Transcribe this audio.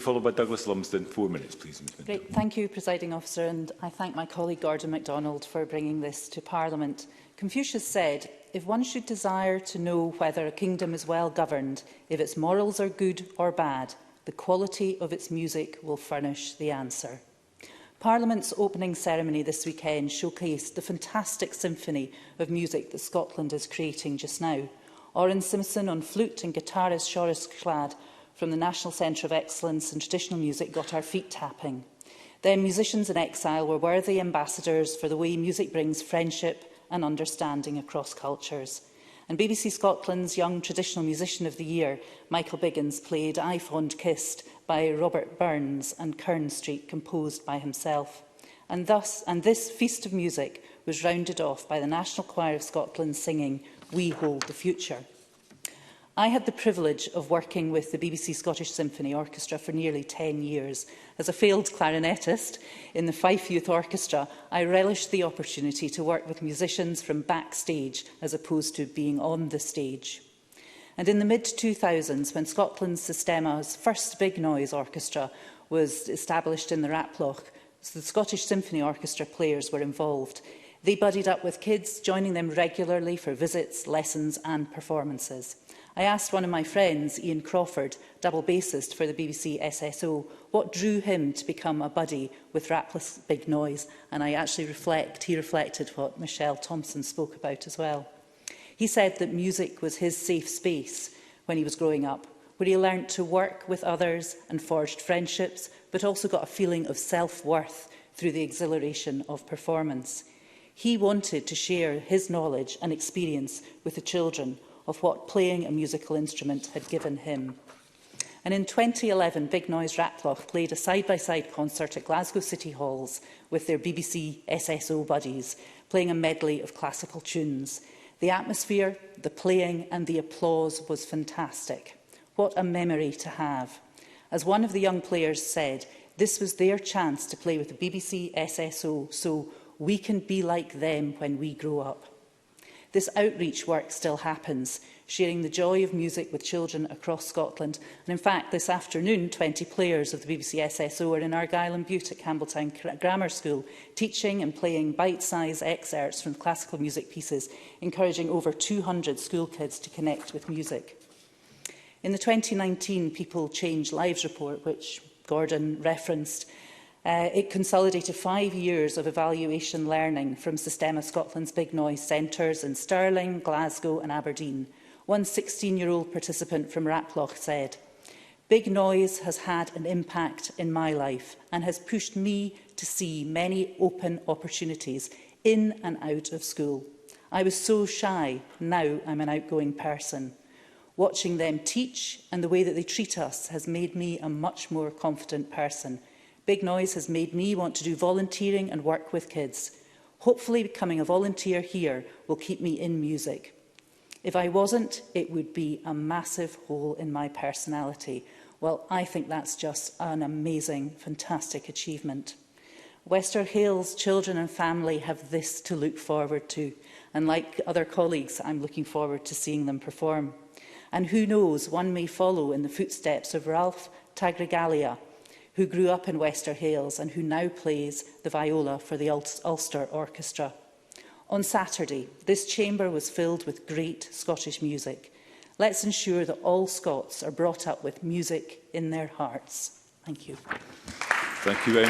Followed by Douglas Lumsden. 4 minutes, please, Ms. Minto. Great. Thank you, Presiding Officer, and I thank my colleague Gordon MacDonald for bringing this to Parliament. Confucius said, "If one should desire to know whether a kingdom is well governed, if its morals are good or bad, the quality of its music will furnish the answer." Parliament's opening ceremony this weekend showcased the fantastic symphony of music that Scotland is creating just now. Oren Simpson on flute and guitarist Shoris Cladd from the National Centre of Excellence in Traditional Music got our feet tapping. Then musicians in exile were worthy ambassadors for the way music brings friendship and understanding across cultures. And BBC Scotland's Young Traditional Musician of the Year, Michael Biggins, played I Fond Kissed by Robert Burns and Kern Street, composed by himself. And this feast of music was rounded off by the National Choir of Scotland singing We Hold the Future. I had the privilege of working with the BBC Scottish Symphony Orchestra for nearly 10 years. As a failed clarinetist in the Fife Youth Orchestra, I relished the opportunity to work with musicians from backstage as opposed to being on the stage. And in the mid-2000s, when Scotland's Sistema's first big noise orchestra was established in the Raploch, the Scottish Symphony Orchestra players were involved. They buddied up with kids, joining them regularly for visits, lessons and performances. I asked one of my friends, Ian Crawford, double bassist for the BBC SSO, what drew him to become a buddy with Raploch's Big Noise, and he reflected what Michelle Thompson spoke about as well. He said that music was his safe space when he was growing up, where he learnt to work with others and forged friendships, but also got a feeling of self-worth through the exhilaration of performance. He wanted to share his knowledge and experience with the children of what playing a musical instrument had given him. And in 2011, Big Noise Raploch played a side-by-side concert at Glasgow City Halls with their BBC SSO buddies, playing a medley of classical tunes. The atmosphere, the playing and the applause was fantastic. What a memory to have. As one of the young players said, this was their chance to play with the BBC SSO, so we can be like them when we grow up. This outreach work still happens, sharing the joy of music with children across Scotland. And in fact, this afternoon, 20 players of the BBC SSO are in Argyll and Bute at Campbelltown Grammar School, teaching and playing bite-sized excerpts from classical music pieces, encouraging over 200 school kids to connect with music. In the 2019 People Change Lives report, which Gordon referenced, it consolidated 5 years of evaluation learning from Sistema Scotland's Big Noise centres in Stirling, Glasgow and Aberdeen. One 16-year-old participant from Raploch said, "Big Noise has had an impact in my life and has pushed me to see many open opportunities in and out of school. I was so shy, now I'm an outgoing person. Watching them teach and the way that they treat us has made me a much more confident person. Big Noise has made me want to do volunteering and work with kids. Hopefully becoming a volunteer here will keep me in music. If I wasn't, it would be a massive hole in my personality." Well, I think that's just an amazing, fantastic achievement. Wester Hale's children and family have this to look forward to, and like other colleagues, I'm looking forward to seeing them perform. And who knows, one may follow in the footsteps of Ralph Tagliagalia, who grew up in Wester Hales and who now plays the viola for the Ulster Orchestra. On Saturday, this chamber was filled with great Scottish music. Let's ensure that all Scots are brought up with music in their hearts. Thank you. Thank you very much.